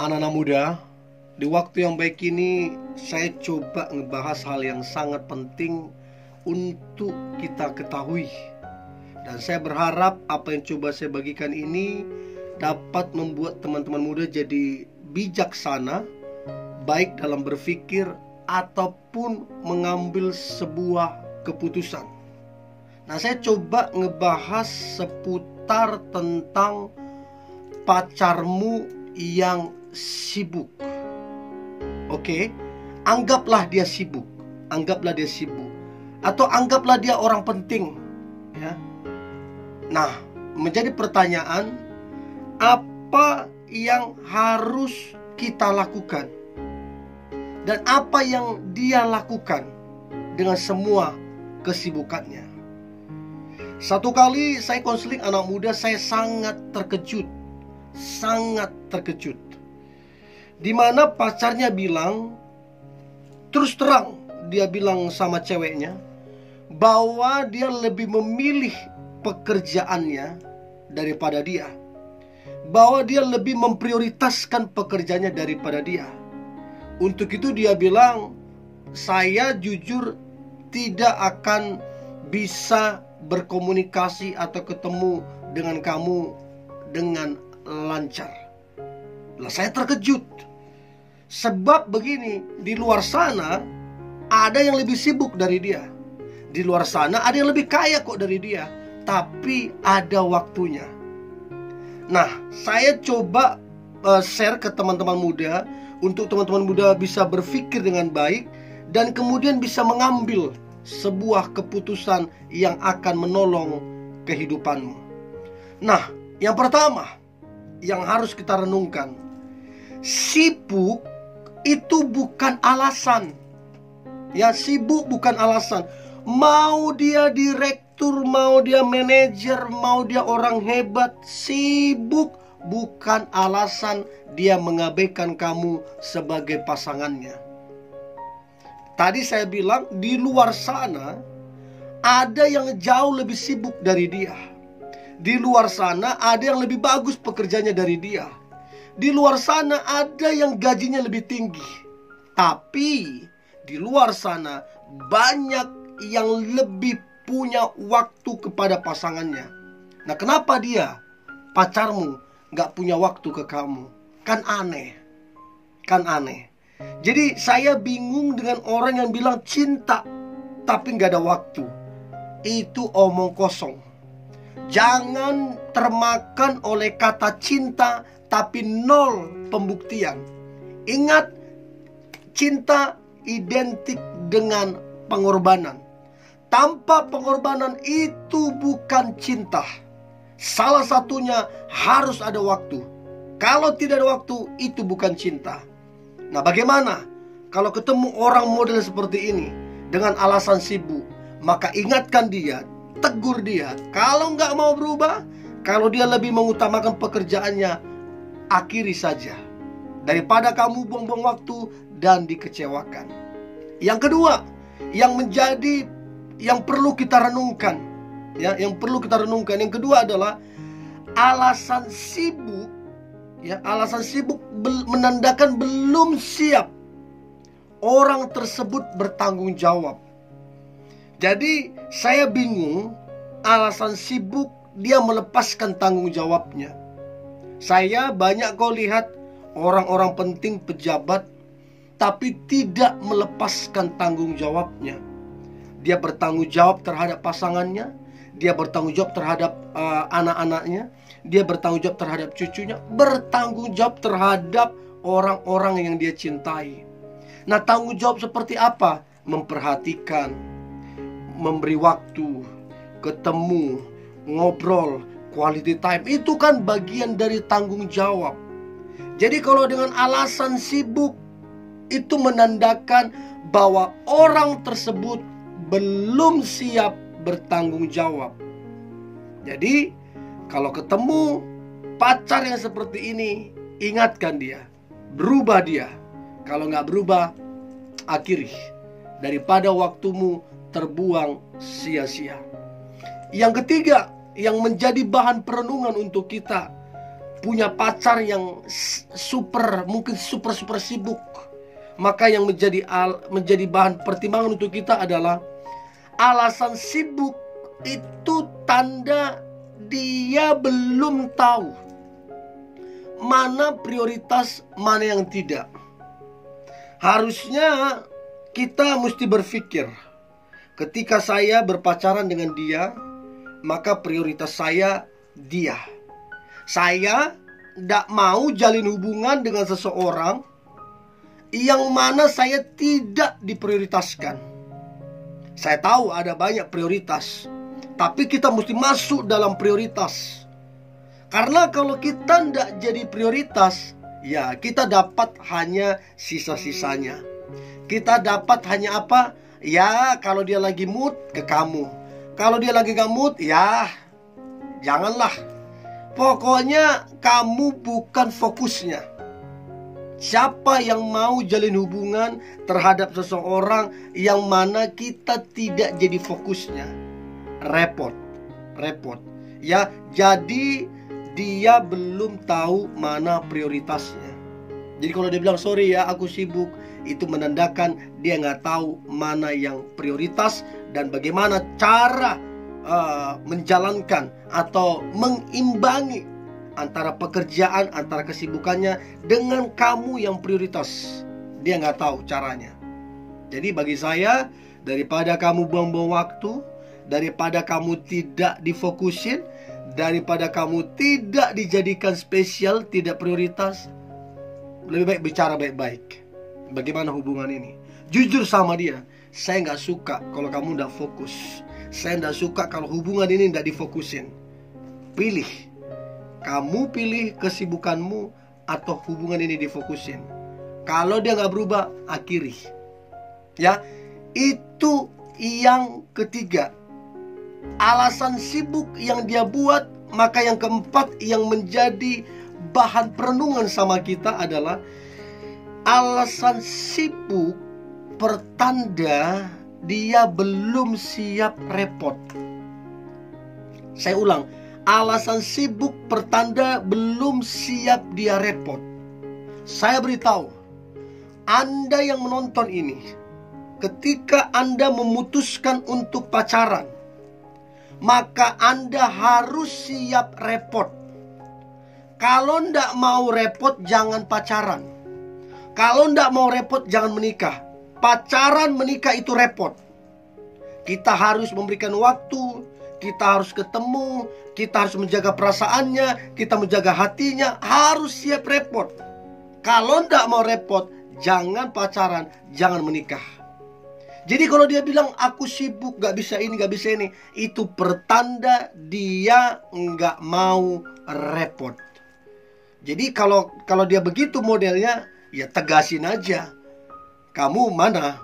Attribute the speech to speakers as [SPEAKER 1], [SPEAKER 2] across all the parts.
[SPEAKER 1] Anak-anak muda, di waktu yang baik ini saya coba ngebahas hal yang sangat penting untuk kita ketahui. Dan saya berharap apa yang coba saya bagikan ini dapat membuat teman-teman muda jadi bijaksana, baik dalam berpikir ataupun mengambil sebuah keputusan. Nah, saya coba ngebahas seputar tentang pacarmu yang sibuk. Oke, anggaplah dia sibuk, atau anggaplah dia orang penting, ya. Nah, menjadi pertanyaan, apa yang harus kita lakukan dan apa yang dia lakukan dengan semua kesibukannya? Satu kali saya konseling anak muda, saya sangat terkejut, di mana pacarnya bilang, terus terang dia bilang sama ceweknya bahwa dia lebih memilih pekerjaannya daripada dia, bahwa dia lebih memprioritaskan pekerjaannya daripada dia. Untuk itu dia bilang, saya jujur tidak akan bisa berkomunikasi atau ketemu dengan kamu dengan lancar. Lah, saya terkejut. Sebab begini, di luar sana ada yang lebih sibuk dari dia. Di luar sana ada yang lebih kaya kok dari dia, tapi ada waktunya. Nah, saya coba share ke teman-teman muda, untuk teman-teman muda bisa berpikir dengan baik dan kemudian bisa mengambil sebuah keputusan yang akan menolong kehidupanmu. Nah, yang pertama yang harus kita renungkan, sibuk itu bukan alasan. Ya, sibuk bukan alasan. Mau dia direktur, mau dia manajer, mau dia orang hebat, sibuk bukan alasan dia mengabaikan kamu sebagai pasangannya. Tadi saya bilang, di luar sana ada yang jauh lebih sibuk dari dia. Di luar sana ada yang lebih bagus pekerjaannya dari dia. Di luar sana ada yang gajinya lebih tinggi. Tapi di luar sana banyak yang lebih punya waktu kepada pasangannya. Nah, kenapa dia, pacarmu, gak punya waktu ke kamu? Kan aneh. Jadi saya bingung dengan orang yang bilang cinta tapi gak ada waktu. Itu omong kosong. Jangan termakan oleh kata cinta tapi nol pembuktian. Ingat, cinta identik dengan pengorbanan. Tanpa pengorbanan itu bukan cinta. Salah satunya harus ada waktu. Kalau tidak ada waktu, itu bukan cinta. Nah, bagaimana kalau ketemu orang model seperti ini dengan alasan sibuk? Maka ingatkan dia, tegur dia. Kalau nggak mau berubah, kalau dia lebih mengutamakan pekerjaannya, akhiri saja, daripada kamu buang-buang waktu dan dikecewakan. Yang kedua, yang perlu kita renungkan, ya, yang kedua adalah alasan sibuk. Ya, alasan sibuk menandakan belum siap orang tersebut bertanggung jawab. Jadi saya bingung, alasan sibuk dia melepaskan tanggung jawabnya. Saya banyak kau lihat orang-orang penting, pejabat, tapi tidak melepaskan tanggung jawabnya. Dia bertanggung jawab terhadap pasangannya, dia bertanggung jawab terhadap anak-anaknya, dia bertanggung jawab terhadap cucunya, bertanggung jawab terhadap orang-orang yang dia cintai. Nah, tanggung jawab seperti apa? Memperhatikan, memberi waktu, ketemu, ngobrol, quality time. Itu kan bagian dari tanggung jawab. Jadi kalau dengan alasan sibuk, itu menandakan bahwa orang tersebut belum siap bertanggung jawab. Jadi kalau ketemu pacar yang seperti ini, ingatkan dia, berubah dia. Kalau nggak berubah, akhiri, daripada waktumu terbuang sia-sia. Yang ketiga, yang menjadi bahan perenungan untuk kita, punya pacar yang super, mungkin super sibuk, maka yang menjadi bahan pertimbangan untuk kita adalah alasan sibuk itu tanda dia belum tahu mana prioritas, mana yang tidak. Harusnya kita mesti berpikir, ketika saya berpacaran dengan dia, maka prioritas saya dia. Saya tidak mau jalin hubungan dengan seseorang yang mana saya tidak diprioritaskan. Saya tahu ada banyak prioritas, tapi kita mesti masuk dalam prioritas. Karena kalau kita tidak jadi prioritas, ya kita dapat hanya sisa-sisanya. Kita dapat hanya apa? Ya kalau dia lagi mood ke kamu. Kalau dia lagi gak mood, ya janganlah. Pokoknya kamu bukan fokusnya. Siapa yang mau jalin hubungan terhadap seseorang yang mana kita tidak jadi fokusnya? Repot. Ya, jadi dia belum tahu mana prioritasnya. Jadi kalau dia bilang sorry ya aku sibuk, itu menandakan dia nggak tahu mana yang prioritas dan bagaimana cara menjalankan atau mengimbangi antara pekerjaan, antara kesibukannya dengan kamu yang prioritas. Dia nggak tahu caranya. Jadi bagi saya, daripada kamu buang-buang waktu, daripada kamu tidak difokusin, daripada kamu tidak dijadikan spesial, tidak prioritas, lebih baik bicara baik-baik. Bagaimana hubungan ini? Jujur sama dia, saya nggak suka kalau kamu nggak fokus. Saya nggak suka kalau hubungan ini nggak difokusin. Pilih. Kamu pilih kesibukanmu atau hubungan ini difokusin. Kalau dia nggak berubah, akhiri. Ya, itu yang ketiga. Alasan sibuk yang dia buat. Maka yang keempat yang menjadi bahan perenungan sama kita adalah alasan sibuk pertanda dia belum siap repot. Saya ulang, alasan sibuk pertanda belum siap dia repot. Saya beritahu, Anda yang menonton ini, ketika Anda memutuskan untuk pacaran, maka Anda harus siap repot. Kalau ndak mau repot, jangan pacaran. Kalau ndak mau repot, jangan menikah. Pacaran, menikah itu repot. Kita harus memberikan waktu, kita harus ketemu, kita harus menjaga perasaannya, kita menjaga hatinya, harus siap repot. Kalau ndak mau repot, jangan pacaran, jangan menikah. Jadi kalau dia bilang aku sibuk, gak bisa ini, gak bisa ini, itu pertanda dia gak mau repot. Jadi kalau dia begitu modelnya, ya tegasin aja. Kamu mana?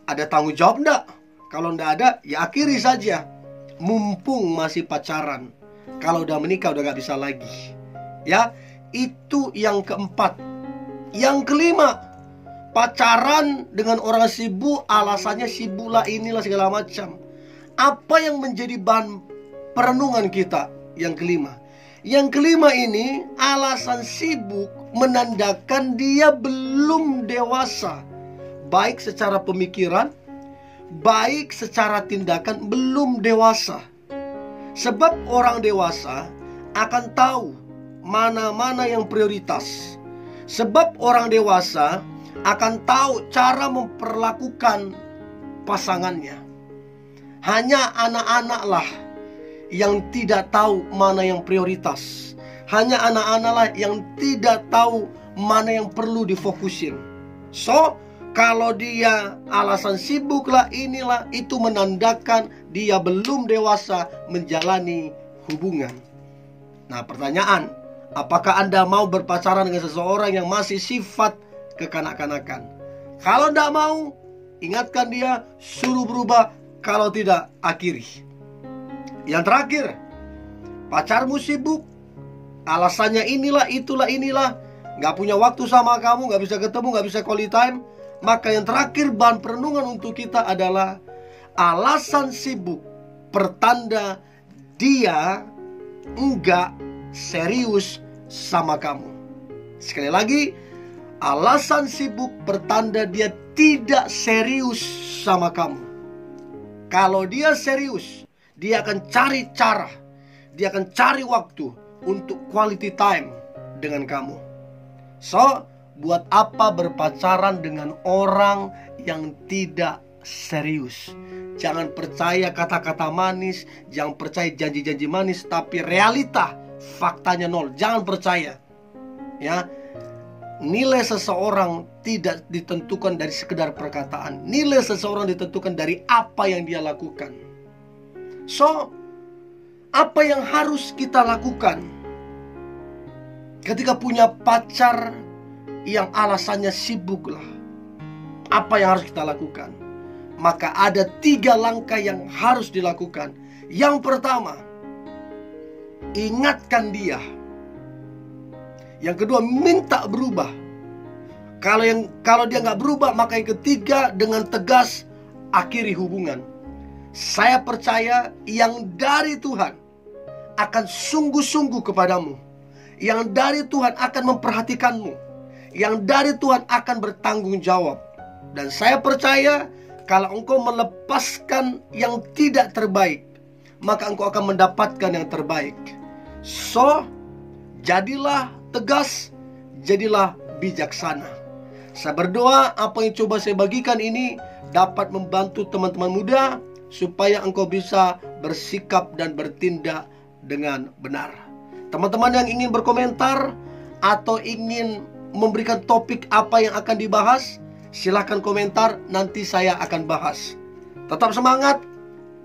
[SPEAKER 1] Ada tanggung jawab enggak? Kalau enggak ada, ya akhiri saja. Mumpung masih pacaran. Kalau udah menikah udah gak bisa lagi. Ya, itu yang keempat. Yang kelima, pacaran dengan orang sibuk, alasannya sibuk lah inilah segala macam. Apa yang menjadi bahan perenungan kita? Yang kelima. Yang kelima ini, alasan sibuk menandakan dia belum dewasa. Baik secara pemikiran, baik secara tindakan, belum dewasa. Sebab orang dewasa akan tahu mana-mana yang prioritas. Sebab orang dewasa akan tahu cara memperlakukan pasangannya. Hanya anak-anaklah yang tidak tahu mana yang prioritas. Hanya anak-anaklah yang tidak tahu mana yang perlu difokusin. So, kalau dia alasan sibuk lah inilah, itu menandakan dia belum dewasa menjalani hubungan. Nah pertanyaan, apakah Anda mau berpacaran dengan seseorang yang masih sifat kekanak-kanakan? Kalau tidak mau, ingatkan dia, suruh berubah. Kalau tidak, akhiri. Yang terakhir, pacarmu sibuk, alasannya inilah, itulah, inilah, gak punya waktu sama kamu, gak bisa ketemu, gak bisa quality time. Maka yang terakhir bahan perenungan untuk kita adalah alasan sibuk pertanda dia enggak serius sama kamu. Sekali lagi, alasan sibuk pertanda dia tidak serius sama kamu. Kalau dia serius, dia akan cari cara, dia akan cari waktu untuk quality time dengan kamu. So, buat apa berpacaran dengan orang yang tidak serius? Jangan percaya kata-kata manis, jangan percaya janji-janji manis, tapi realita, faktanya nol. Jangan percaya. Ya, nilai seseorang tidak ditentukan dari sekedar perkataan. Nilai seseorang ditentukan dari apa yang dia lakukan. So, apa yang harus kita lakukan ketika punya pacar yang alasannya sibuk lah? Apa yang harus kita lakukan? Maka ada 3 langkah yang harus dilakukan. Yang pertama, ingatkan dia. Yang kedua, minta berubah. Kalau dia nggak berubah, maka yang ketiga, dengan tegas akhiri hubungan. Saya percaya yang dari Tuhan akan sungguh-sungguh kepadamu. Yang dari Tuhan akan memperhatikanmu. Yang dari Tuhan akan bertanggung jawab. Dan saya percaya kalau engkau melepaskan yang tidak terbaik, maka engkau akan mendapatkan yang terbaik. So, jadilah tegas, jadilah bijaksana. Saya berdoa apa yang coba saya bagikan ini dapat membantu teman-teman muda supaya engkau bisa bersikap dan bertindak dengan benar. Teman-teman yang ingin berkomentar atau ingin memberikan topik apa yang akan dibahas, silahkan komentar, nanti saya akan bahas. Tetap semangat,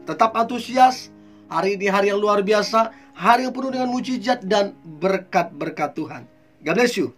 [SPEAKER 1] tetap antusias. Hari ini hari yang luar biasa, hari yang penuh dengan mujizat dan berkat-berkat Tuhan. God bless you.